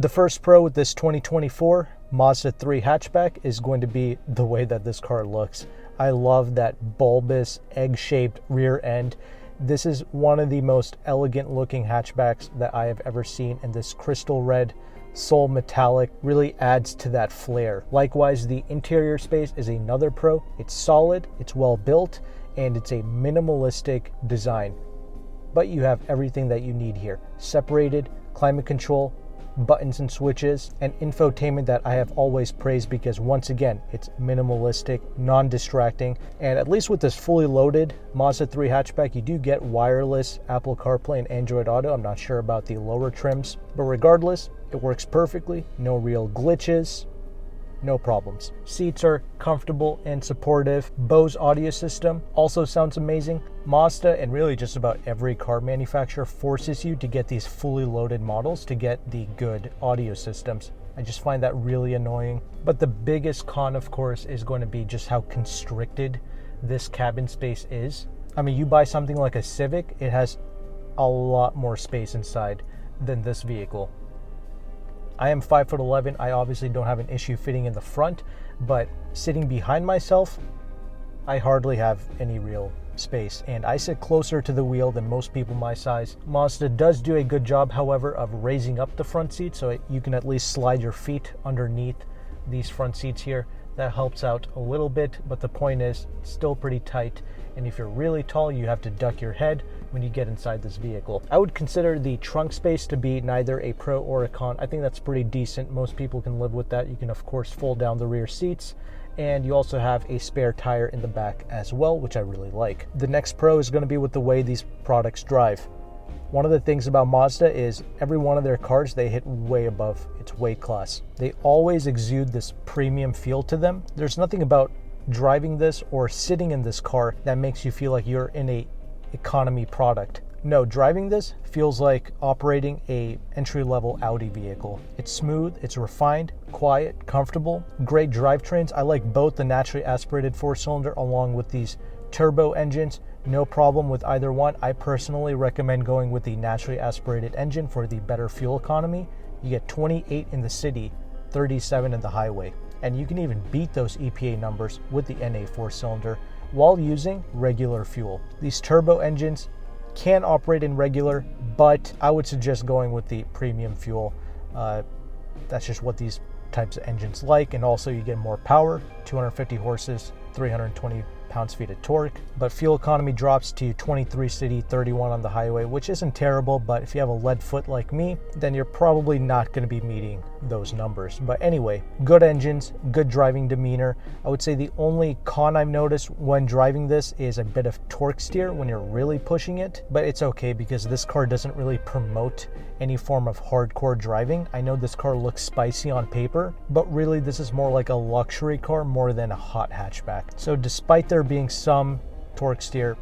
The first pro with this 2024 Mazda 3 hatchback is going to be the way that this car looks. I love that bulbous, egg-shaped rear end. This is one of the most elegant looking hatchbacks that I have ever seen, and this crystal red soul metallic really adds to that flair. Likewise, the interior space is another pro. It's solid, it's well built, and it's a minimalistic design. But you have everything that you need here. Separated, climate control, buttons and switches, and infotainment that I have always praised because once again, it's minimalistic, non-distracting, and at least with this fully loaded Mazda 3 hatchback, you do get wireless Apple CarPlay and Android Auto. I'm not sure about the lower trims, but regardless, it works perfectly. No real glitches, no problems. Seats are comfortable and supportive. Bose audio system also sounds amazing. Mazda and really just about every car manufacturer forces you to get these fully loaded models to get the good audio systems. I just find that really annoying. But the biggest con, of course, is going to be just how constricted this cabin space is. I mean, you buy something like a Civic, it has a lot more space inside than this vehicle. I am 5'11". I obviously don't have an issue fitting in the front, but sitting behind myself, I hardly have any real space, and I sit closer to the wheel than most people my size. Mazda does do a good job, however, of raising up the front seat so you can at least slide your feet underneath these front seats here. That helps out a little bit, but the point is, it's still pretty tight, and if you're really tall, you have to duck your head when you get inside this vehicle. I would consider the trunk space to be neither a pro or a con. I think that's pretty decent. Most people can live with that. You can, of course, fold down the rear seats, and you also have a spare tire in the back as well, which I really like. The next pro is going to be with the way these products drive. One of the things about Mazda is every one of their cars, they hit way above its weight class. They always exude this premium feel to them. There's nothing about driving this or sitting in this car that makes you feel like you're in a economy product. No, driving this feels like operating a entry-level Audi vehicle. It's smooth, it's refined, quiet, comfortable, great drivetrains. I like both the naturally aspirated four-cylinder along with these turbo engines. No problem with either one. I personally recommend going with the naturally aspirated engine for the better fuel economy. You get 28 in the city, 37 in the highway. And you can even beat those EPA numbers with the NA four-cylinder while using regular fuel. These turbo engines can operate in regular, but I would suggest going with the premium fuel. That's just what these types of engines like, and also you get more power, 250 horses, 320 pounds-feet of torque, but fuel economy drops to 23 city, 31 on the highway, which isn't terrible, but if you have a lead foot like me, then you're probably not going to be meeting those numbers. But anyway, good engines, good driving demeanor. I would say the only con I've noticed when driving this is a bit of torque steer when you're really pushing it, but it's okay because this car doesn't really promote any form of hardcore driving. I know this car looks spicy on paper, but really this is more like a luxury car more than a hot hatchback. So despite there being some torque steer,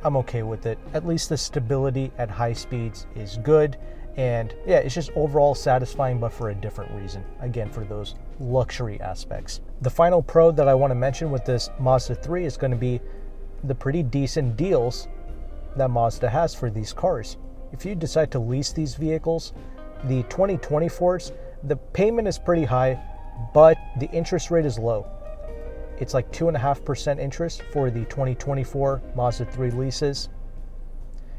I'm okay with it. At least the stability at high speeds is good, and yeah, it's just overall satisfying, but for a different reason. Again, for those luxury aspects. The final pro that I want to mention with this Mazda 3 is going to be the pretty decent deals that Mazda has for these cars. If you decide to lease these vehicles, the 2024s, the payment is pretty high, but the interest rate is low. It's like 2.5% interest for the 2024 Mazda 3 leases.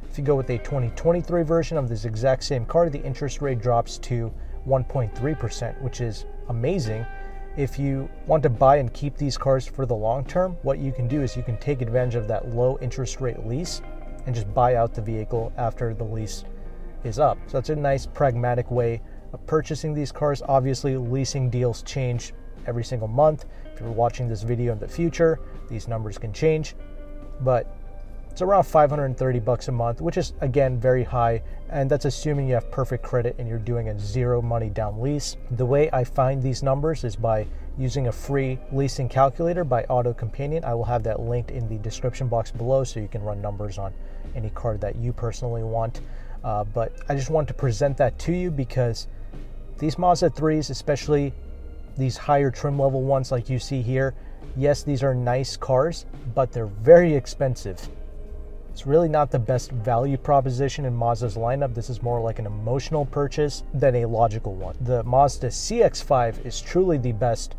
If you go with a 2023 version of this exact same car, the interest rate drops to 1.3%, which is amazing. If you want to buy and keep these cars for the long term, what you can do is you can take advantage of that low interest rate lease and just buy out the vehicle after the lease is up. So that's a nice pragmatic way of purchasing these cars. Obviously, leasing deals change every single month. If you're watching this video in the future, these numbers can change, but it's around $530 a month, which is again very high, and that's assuming you have perfect credit and you're doing a zero money down lease. The way I find these numbers is by using a free leasing calculator by AutoCompanion. I will have that linked in the description box below so you can run numbers on any car that you personally want. But I just want to present that to you because these Mazda 3s, especially these higher trim level ones like you see here, yes, these are nice cars, but they're very expensive. It's really not the best value proposition in Mazda's lineup. This is more like an emotional purchase than a logical one. The Mazda CX-5 is truly the best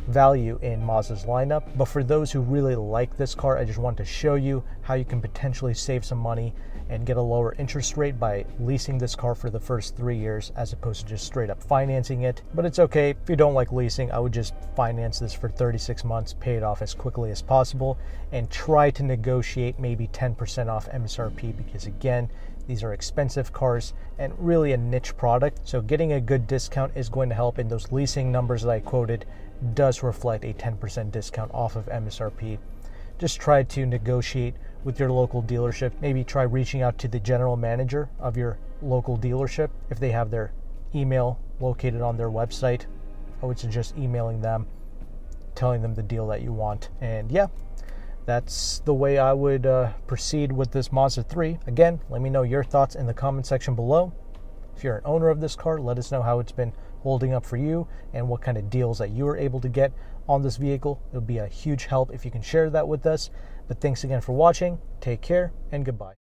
value in Mazda's lineup, but for those who really like this car, I just want to show you how you can potentially save some money and get a lower interest rate by leasing this car for the first 3 years as opposed to just straight up financing it. But it's okay if you don't like leasing. I would just finance this for 36 months, pay it off as quickly as possible, and try to negotiate maybe 10% off MSRP, because again, these are expensive cars and really a niche product. So getting a good discount is going to help, and those leasing numbers that I quoted does reflect a 10% discount off of MSRP. Just try to negotiate with your local dealership. Maybe try reaching out to the general manager of your local dealership. If they have their email located on their website, I would suggest emailing them, telling them the deal that you want. And yeah, that's the way I would proceed with this Mazda 3. Again, let me know your thoughts in the comment section below. If you're an owner of this car, let us know how it's been holding up for you and what kind of deals that you were able to get on this vehicle. It would be a huge help if you can share that with us. But thanks again for watching. Take care and goodbye.